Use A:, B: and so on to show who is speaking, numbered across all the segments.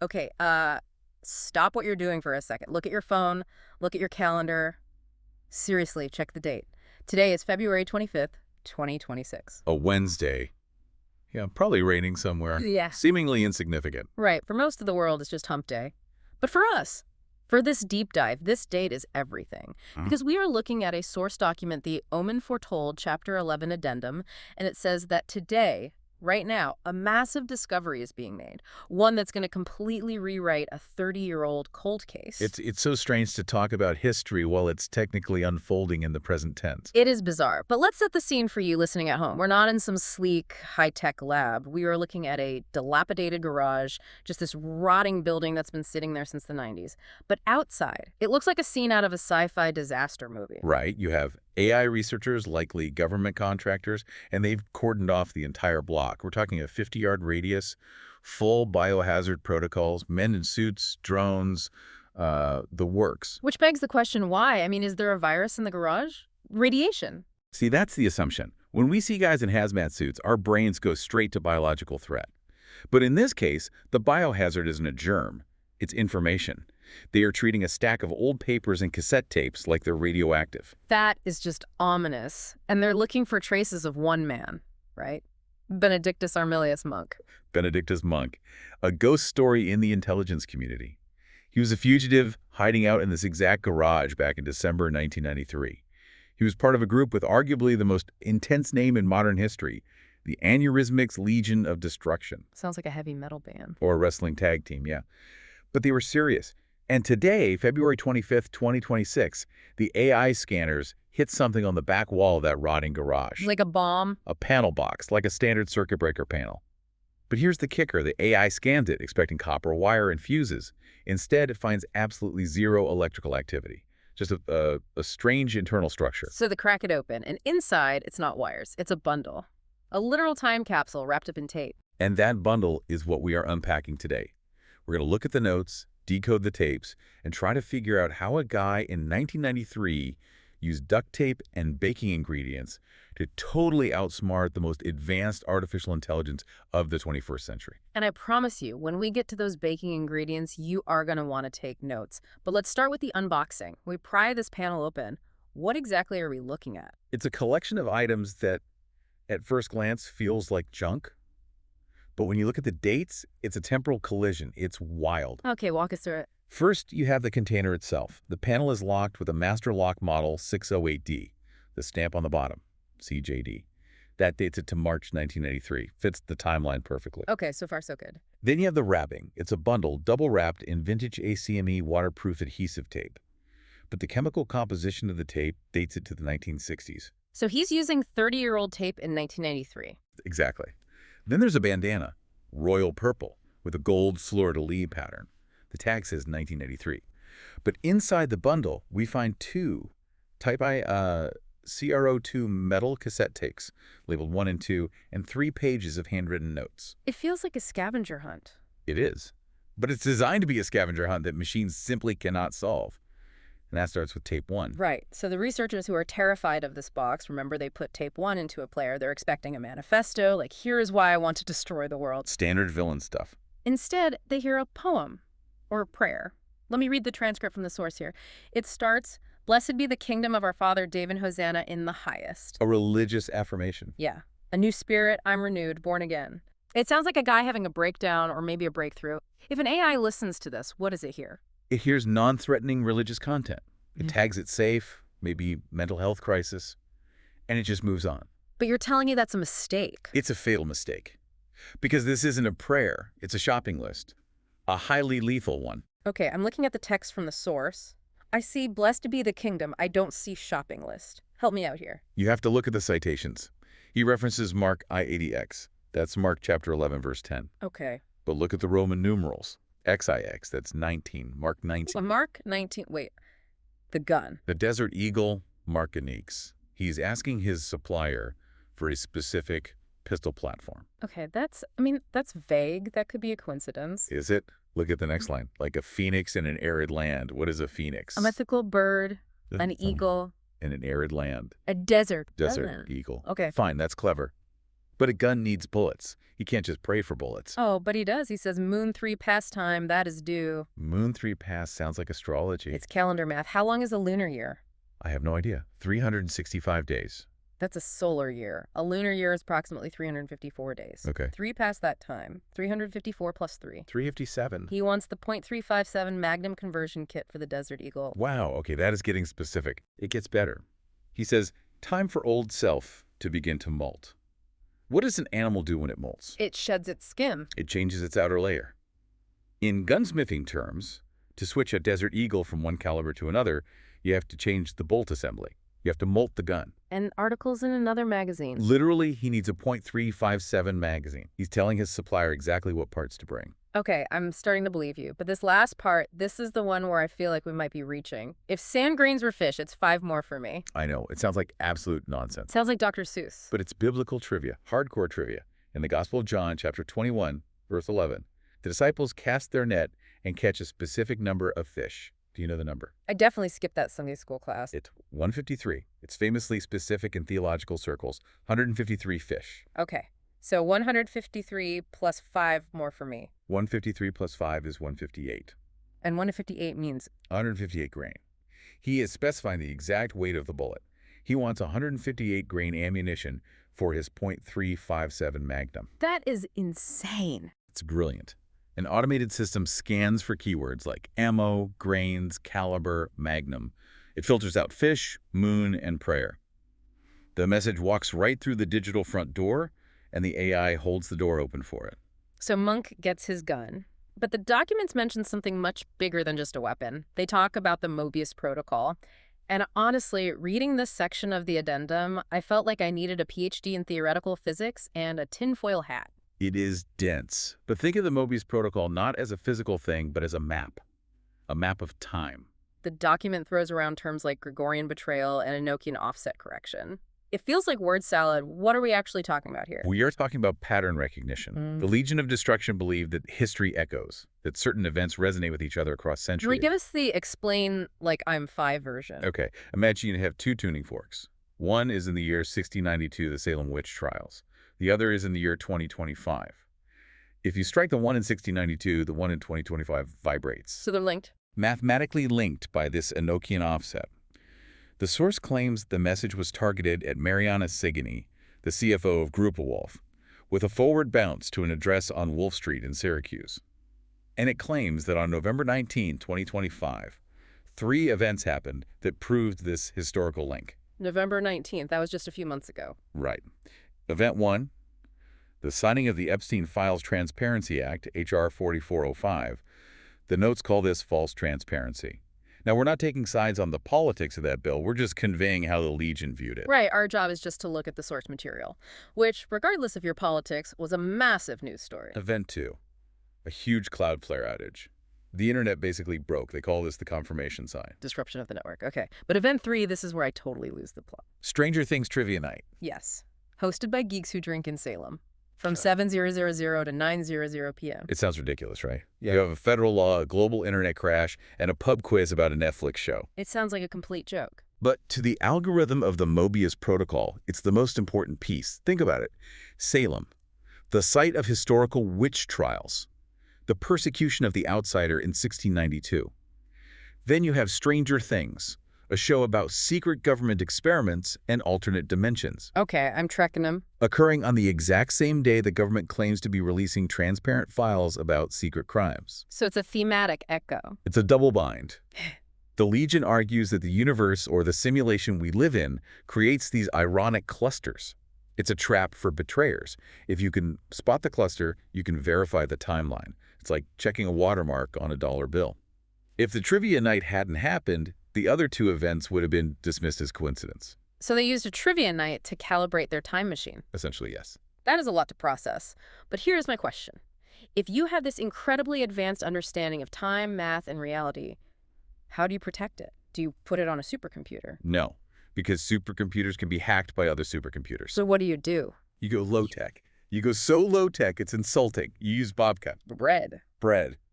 A: Okay, stop what you're doing for a second. Look at your phone, look at your calendar. Seriously, check the date. Today is February 25th, 2026.
B: A Wednesday. Yeah, probably raining somewhere.
A: Yeah.
B: Seemingly insignificant.
A: Right, for most of the world, it's just hump day. But for us, for this deep dive, this date is everything. Because we are looking at a source document, the Omen Foretold, Chapter 11 Addendum, and it says that today, right now, a massive discovery is being made. One that's going to completely rewrite a 30-year-old cold case.
B: It's so strange to talk about history while it's technically unfolding in the present tense.
A: It is bizarre, but let's set the scene for you listening at home. We're not in some sleek, high-tech lab. We are looking at a dilapidated garage, just this rotting building that's been sitting there since the 90s. But outside, it looks like a scene out of a sci-fi disaster movie.
B: Right, you have AI researchers, likely government contractors, and they've cordoned off the entire block. We're talking a 50-yard radius, full biohazard protocols, men in suits, drones, the works.
A: Which begs the question, why? I mean, is there a virus in the garage? Radiation.
B: See, that's the assumption. When we see guys in hazmat suits, our brains go straight to biological threat. But in this case, the biohazard isn't a germ. It's information. They are treating a stack of old papers and cassette tapes like they're radioactive.
A: That is just ominous. And they're looking for traces of one man, right? Benedictus Armilius Monk.
B: Benedictus Monk, a ghost story in the intelligence community. He was a fugitive hiding out in this exact garage back in December 1993. He was part of a group with arguably the most intense name in modern history, the Aneurysmics Legion of Destruction.
A: Sounds like a heavy metal band.
B: Or a wrestling tag team, yeah. But they were serious. And today, February 25th, 2026, the AI scanners hit something on the back wall of that rotting garage.
A: Like a bomb?
B: A panel box, like a standard circuit breaker panel. But here's the kicker. The AI scans it, expecting copper wire and fuses. Instead, it finds absolutely zero electrical activity. Just a strange internal structure.
A: So they crack it open, and inside, it's not wires. It's a bundle. A literal time capsule wrapped up in tape.
B: And that bundle is what we are unpacking today. We're going to look at the notes, decode the tapes, and try to figure out how a guy in 1993 used duct tape and baking ingredients to totally outsmart the most advanced artificial intelligence of the 21st century.
A: And I promise you, when we get to those baking ingredients, you are going to want to take notes. But let's start with the unboxing. We pry this panel open. What exactly are we looking at?
B: It's a collection of items that, at first glance, feels like junk. But when you look at the dates, it's a temporal collision. It's wild.
A: Okay, walk us through it.
B: First, you have the container itself. The panel is locked with a master lock model 608D, the stamp on the bottom, CJD. That dates it to March 1983. Fits the timeline perfectly.
A: Okay, so far so good.
B: Then you have the wrapping. It's a bundle double wrapped in vintage ACME waterproof adhesive tape. But the chemical composition of the tape dates it to the 1960s.
A: So he's using 30-year-old tape in 1993.
B: Exactly. Then there's a bandana, royal purple, with a gold fleur-de-lis pattern. The tag says 1983. But inside the bundle, we find two Type I CR02 metal cassette tapes, labeled 1 and 2, and 3 pages of handwritten notes.
A: It feels like a scavenger hunt.
B: It is. But it's designed to be a scavenger hunt that machines simply cannot solve. And that starts with tape 1.
A: Right. So the researchers who are terrified of this box, remember they put tape 1 into a player. They're expecting a manifesto, like, here is why I want to destroy the world.
B: Standard villain stuff.
A: Instead, they hear a poem or a prayer. Let me read the transcript from the source here. It starts, "Blessed be the kingdom of our father David Hosanna in the highest."
B: A religious affirmation.
A: Yeah. "A new spirit, I'm renewed, born again." It sounds like a guy having a breakdown or maybe a breakthrough. If an AI listens to this, what does it hear?
B: It hears non-threatening religious content. It tags it safe, maybe mental health crisis, and it just moves on.
A: But you're telling me that's a mistake.
B: It's a fatal mistake. Because this isn't a prayer, it's a shopping list. A highly lethal one.
A: Okay, I'm looking at the text from the source. I see "blessed be the kingdom." I don't see shopping list. Help me out here.
B: You have to look at the citations. He references Mark I80X. That's Mark chapter 11, verse 10.
A: Okay.
B: But look at the Roman numerals. XIX, that's 19, Mark 19.
A: So Mark 19, wait, the gun.
B: The Desert Eagle, Mark Anix. He's asking his supplier for a specific pistol platform.
A: Okay, that's vague. That could be a coincidence.
B: Is it? Look at the next line. Like a phoenix in an arid land. What is a phoenix?
A: A mythical bird, an eagle.
B: In an arid land.
A: A desert.
B: Desert eagle.
A: Okay.
B: Fine, that's clever. But a gun needs bullets. He can't just pray for bullets.
A: Oh, but he does. He says moon 3 past time, that is due.
B: Moon 3 pass sounds like astrology.
A: It's calendar math. How long is a lunar year?
B: I have no idea. 365 days.
A: That's a solar year. A lunar year is approximately 354 days.
B: Okay.
A: 3 past that time. 354 plus 3.
B: 357.
A: He wants the .357 Magnum conversion kit for the Desert Eagle.
B: Wow, okay, that is getting specific. It gets better. He says, time for old self to begin to molt. What does an animal do when it molts?
A: It sheds its skin.
B: It changes its outer layer. In gunsmithing terms, to switch a Desert Eagle from one caliber to another, you have to change the bolt assembly. You have to molt the gun.
A: And articles in another magazine.
B: Literally, he needs a .357 magazine. He's telling his supplier exactly what parts to bring.
A: Okay, I'm starting to believe you. But this last part, this is the one where I feel like we might be reaching. If sand grains were fish, it's 5 more for me.
B: I know, it sounds like absolute nonsense.
A: Sounds like Dr. Seuss.
B: But it's biblical trivia, hardcore trivia. In the Gospel of John, chapter 21, verse 11, the disciples cast their net and catch a specific number of fish. Do you know the number?
A: I definitely skipped that Sunday school class.
B: It's 153. It's famously specific in theological circles. 153 fish.
A: Okay, so 153 plus 5 more for me.
B: 153 plus 5 is 158.
A: And 158 means?
B: 158 grain. He is specifying the exact weight of the bullet. He wants 158 grain ammunition for his .357 Magnum.
A: That is insane.
B: It's brilliant. An automated system scans for keywords like ammo, grains, caliber, Magnum. It filters out fish, moon, and prayer. The message walks right through the digital front door, and the AI holds the door open for it.
A: So Monk gets his gun. But the documents mention something much bigger than just a weapon. They talk about the Mobius protocol. And honestly, reading this section of the addendum, I felt like I needed a PhD in theoretical physics and a tinfoil hat.
B: It is dense, but think of the Mobius protocol not as a physical thing, but as a map of time.
A: The document throws around terms like Gregorian betrayal and Enochian offset correction. It feels like word salad. What are we actually talking about here?
B: We are talking about pattern recognition. The Legion of Destruction believed that history echoes, that certain events resonate with each other across centuries.
A: Can we give us the explain like I'm 5 version?
B: Okay, imagine you have 2 tuning forks. One is in the year 1692, the Salem witch trials. The other is in the year 2025. If you strike the one in 1692, the one in 2025 vibrates.
A: So they're linked?
B: Mathematically linked by this Enochian offset. The source claims the message was targeted at Mariana Segini, the CFO of Gruppenwolf, with a forward bounce to an address on Wolf Street in Syracuse. And it claims that on November 19, 2025, 3 events happened that proved this historical link.
A: November 19th, that was just a few months ago.
B: Right. Event 1, the signing of the Epstein Files Transparency Act, H.R. 4405. The notes call this false transparency. Now, we're not taking sides on the politics of that bill. We're just conveying how the Legion viewed it.
A: Right. Our job is just to look at the source material, which, regardless of your politics, was a massive news story.
B: Event 2, a huge Cloudflare outage. The internet basically broke. They call this the confirmation sign.
A: Disruption of the network. Okay. But event 3, this is where I totally lose the plot.
B: Stranger Things Trivia Night.
A: Yes. Hosted by geeks who drink in Salem. From 7:00 to 9:00 p.m.
B: It sounds ridiculous, right? You have a federal law, a global internet crash, and a pub quiz about a Netflix show.
A: It sounds like a complete joke.
B: But to the algorithm of the Mobius protocol, it's the most important piece. Think about it. Salem, the site of historical witch trials, the persecution of the outsider in 1692. Then you have Stranger Things, a show about secret government experiments and alternate dimensions.
A: Okay, I'm trekking them.
B: Occurring on the exact same day the government claims to be releasing transparent files about secret crimes.
A: So it's a thematic echo.
B: It's a double bind. The Legion argues that the universe, or the simulation we live in, creates these ironic clusters. It's a trap for betrayers. If you can spot the cluster, you can verify the timeline. It's like checking a watermark on a dollar bill. If the trivia night hadn't happened, the other 2 events would have been dismissed as coincidence.
A: So they used a trivia night to calibrate their time machine.
B: Essentially, yes.
A: That is a lot to process. But here's my question. If you have this incredibly advanced understanding of time, math, and reality, how do you protect it? Do you put it on a supercomputer?
B: No, because supercomputers can be hacked by other supercomputers.
A: So what do? You
B: go low-tech. You go so low-tech, it's insulting. You use Babka.
A: Bread.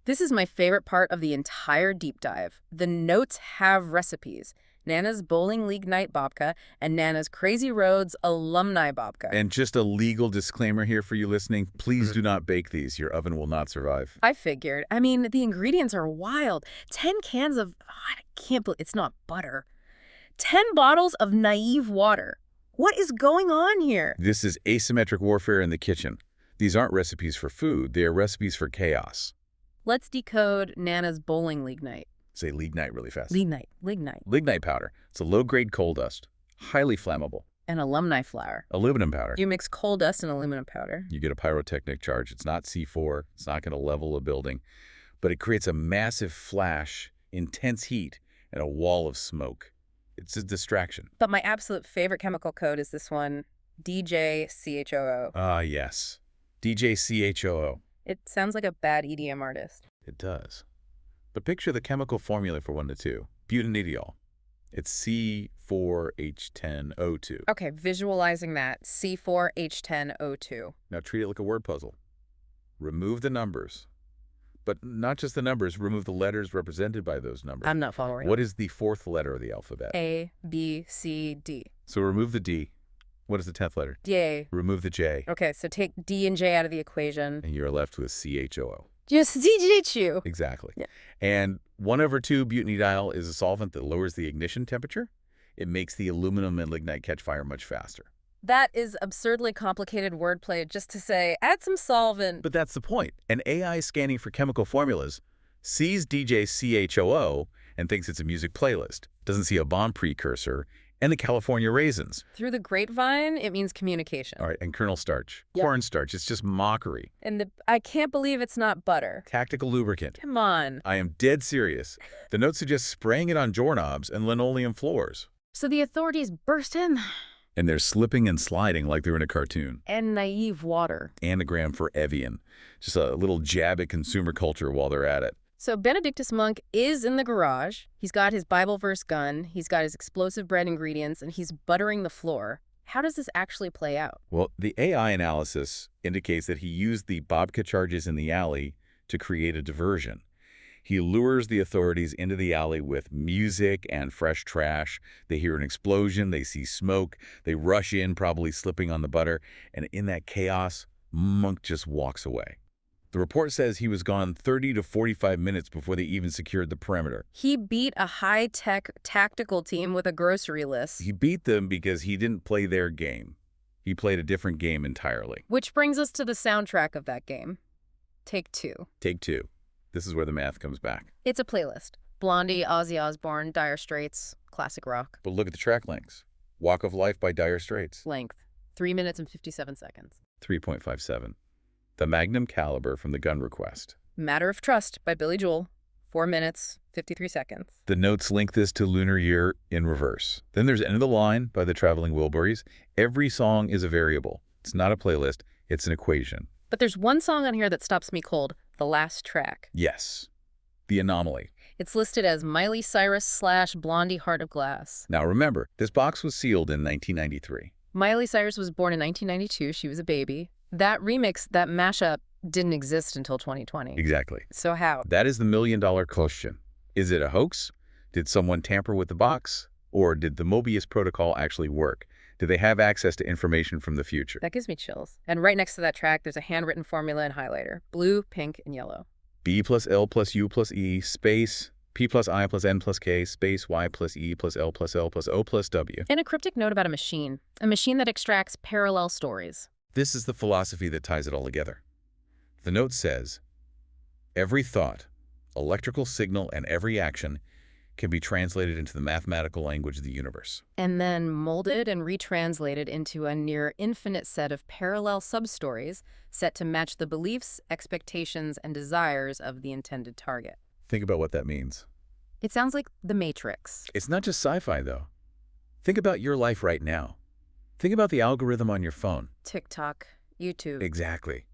A: This is my favorite part of the entire deep dive. The notes have recipes. Nana's Bowling League Night Babka, and Nana's Crazy Roads Alumni Babka.
B: And just a legal disclaimer here for you listening. Please do not bake these. Your oven will not survive.
A: I figured. I mean, the ingredients are wild. 10 cans of, I can't believe, it's not butter. 10 bottles of naive water. What is going on here?
B: This is asymmetric warfare in the kitchen. These aren't recipes for food. They are recipes for chaos.
A: Let's decode Nana's Bowling League Night.
B: Say lignite really fast.
A: Lignite.
B: Lignite powder. It's a low-grade coal dust. Highly flammable.
A: And alumni flour.
B: Aluminum powder.
A: You mix coal dust and aluminum powder.
B: You get a pyrotechnic charge. It's not C4. It's not going to level a building. But it creates a massive flash, intense heat, and a wall of smoke. It's a distraction.
A: But my absolute favorite chemical code is this one, DJCHOO.
B: Ah, yes. DJCHOO.
A: It sounds like a bad EDM artist.
B: It does. But picture the chemical formula for 1 to 2. Butanediol. It's C4H10O2.
A: Okay, visualizing that. C4H10O2.
B: Now treat it like a word puzzle. Remove the numbers. But not just the numbers, remove the letters represented by those numbers.
A: I'm not following.
B: What is the 4th letter of the alphabet?
A: A, B, C, D.
B: So remove the D. What is the 10th letter?
A: J.
B: Remove the J.
A: Okay, so take D and J out of the equation.
B: And you're left with CHOO.
A: Just ZGHU.
B: Exactly.
A: Yeah.
B: And 1/2 butanediol is a solvent that lowers the ignition temperature. It makes the aluminum and lignite catch fire much faster.
A: That is absurdly complicated wordplay just to say, add some solvent.
B: But that's the point. An AI scanning for chemical formulas sees DJCHOO and thinks it's a music playlist, doesn't see a bomb precursor, and the California raisins.
A: Through the grapevine, it means communication.
B: All right, and kernel starch,
A: Yep.
B: cornstarch, it's just mockery.
A: And I can't believe it's not butter.
B: Tactical lubricant.
A: Come on.
B: I am dead serious. The note suggests spraying it on doorknobs and linoleum floors.
A: So the authorities burst in.
B: And they're slipping and sliding like they're in a cartoon.
A: And naive water.
B: Anagram for Evian. Just a little jab at consumer culture while they're at it.
A: So Benedictus Monk is in the garage. He's got his Bible verse gun. He's got his explosive bread ingredients, and he's buttering the floor. How does this actually play out?
B: Well, the AI analysis indicates that he used the Babka charges in the alley to create a diversion. He lures the authorities into the alley with music and fresh trash. They hear an explosion, they see smoke, they rush in, probably slipping on the butter, and in that chaos, Monk just walks away. The report says he was gone 30 to 45 minutes before they even secured the perimeter.
A: He beat a high-tech tactical team with a grocery list.
B: He beat them because he didn't play their game. He played a different game entirely.
A: Which brings us to the soundtrack of that game. Take 2.
B: Take 2. This is where the math comes back.
A: It's a playlist. Blondie, Ozzy Osbourne, Dire Straits, classic rock.
B: But look at the track lengths. Walk of Life by Dire Straits.
A: Length, 3 minutes and 57 seconds.
B: 3.57. The Magnum Caliber from the Gun Request.
A: Matter of Trust by Billy Joel, 4 minutes, 53 seconds.
B: The notes link this to Lunar Year in reverse. Then there's End of the Line by the Traveling Wilburys. Every song is a variable. It's not a playlist, it's an equation.
A: But there's one song on here that stops me cold, the last track.
B: Yes. The Anomaly.
A: It's listed as Miley Cyrus / Blondie Heart of Glass.
B: Now remember, this box was sealed in 1993.
A: Miley Cyrus was born in 1992. She was a baby. That remix, that mashup, didn't exist until 2020.
B: Exactly.
A: So how?
B: That is the million-dollar question. Is it a hoax? Did someone tamper with the box? Or did the Mobius protocol actually work? Do they have access to information from the future?
A: That gives me chills. And right next to that track, there's a handwritten formula and highlighter. Blue, pink, and yellow.
B: B plus L plus U plus E space P plus I plus N plus K space Y plus E plus L plus O plus W.
A: And a cryptic note about a machine that extracts parallel stories.
B: This is the philosophy that ties it all together. The note says, every thought, electrical signal, and every action can be translated into the mathematical language of the universe.
A: And then molded and retranslated into a near infinite set of parallel substories set to match the beliefs, expectations, and desires of the intended target.
B: Think about what that means.
A: It sounds like The Matrix.
B: It's not just sci-fi, though. Think about your life right now. Think about the algorithm on your phone.
A: TikTok, YouTube.
B: Exactly.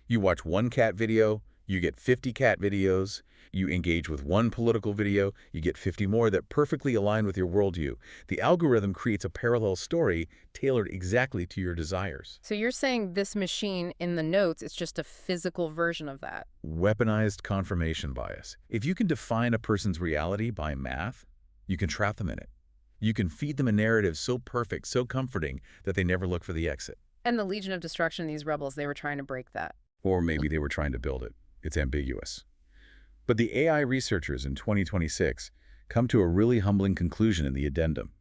B: You watch one cat video, you get 50 cat videos. You engage with one political video, you get 50 more that perfectly align with your worldview. The algorithm creates a parallel story tailored exactly to your desires.
A: So you're saying this machine in the notes is just a physical version of that?
B: Weaponized confirmation bias. If you can define a person's reality by math, you can trap them in it. You can feed them a narrative so perfect, so comforting, that they never look for the exit.
A: And the Legion of Destruction, these rebels, they were trying to break that.
B: Or maybe they were trying to build it. It's ambiguous. But the AI researchers in 2026 come to a really humbling conclusion in the Addendum.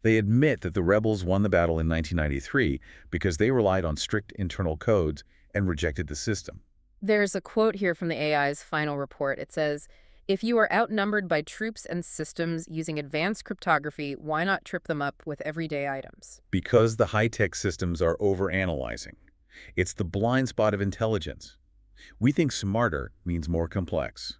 B: They admit that the rebels won the battle in 1993 because they relied on strict internal codes and rejected the system.
A: There's a quote here from the AI's final report. It says, "If you are outnumbered by troops and systems using advanced cryptography, why not trip them up with everyday items?"
B: Because the high-tech systems are overanalyzing. It's the blind spot of intelligence. We think smarter means more complex.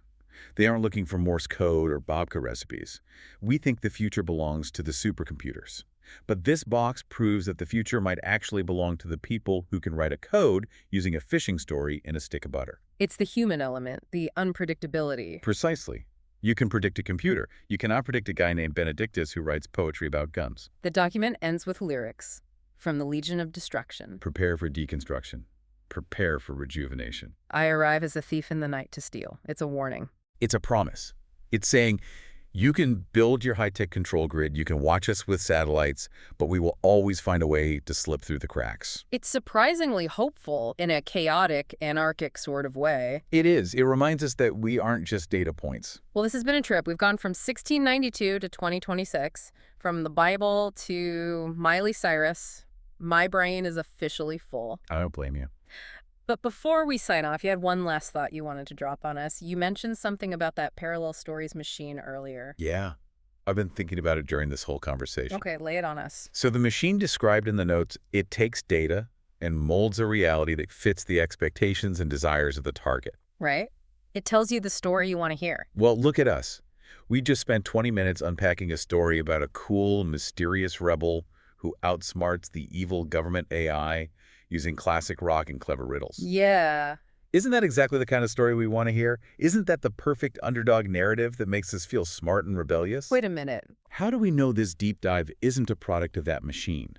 B: They aren't looking for Morse code or Babka recipes. We think the future belongs to the supercomputers. But this box proves that the future might actually belong to the people who can write a code using a fishing story in a stick of butter.
A: It's the human element, the unpredictability.
B: Precisely. You can predict a computer. You cannot predict a guy named Benedictus who writes poetry about guns.
A: The document ends with lyrics from the Legion of Destruction.
B: Prepare for deconstruction. Prepare for rejuvenation.
A: I arrive as a thief in the night to steal. It's a warning.
B: It's a promise. It's saying, you can build your high-tech control grid, you can watch us with satellites, but we will always find a way to slip through the cracks.
A: It's surprisingly hopeful in a chaotic, anarchic sort of way.
B: It is. It reminds us that we aren't just data points.
A: Well, this has been a trip. We've gone from 1692 to 2026, from the Bible to Miley Cyrus. My brain is officially full.
B: I don't blame you.
A: But before we sign off, you had one last thought you wanted to drop on us. You mentioned something about that parallel stories machine earlier.
B: Yeah. I've been thinking about it during this whole conversation.
A: Okay, lay it on us.
B: So the machine described in the notes, it takes data and molds a reality that fits the expectations and desires of the target.
A: Right? It tells you the story you want to hear.
B: Well, look at us. We just spent 20 minutes unpacking a story about a cool, mysterious rebel who outsmarts the evil government AI using classic rock and clever riddles.
A: Yeah.
B: Isn't that exactly the kind of story we want to hear? Isn't that the perfect underdog narrative that makes us feel smart and rebellious?
A: Wait a minute.
B: How do we know this deep dive isn't a product of that machine?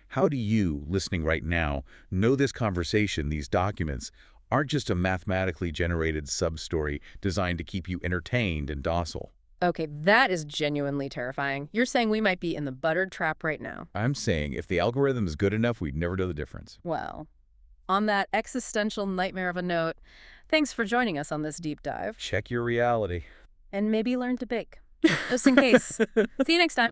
B: How do you, listening right now, know this conversation, these documents, aren't just a mathematically generated sub-story designed to keep you entertained and docile?
A: Okay, that is genuinely terrifying. You're saying we might be in the buttered trap right now.
B: I'm saying if the algorithm is good enough, we'd never know the difference.
A: Well, on that existential nightmare of a note, thanks for joining us on this deep dive.
B: Check your reality.
A: And maybe learn to bake. Just in case. See you next time.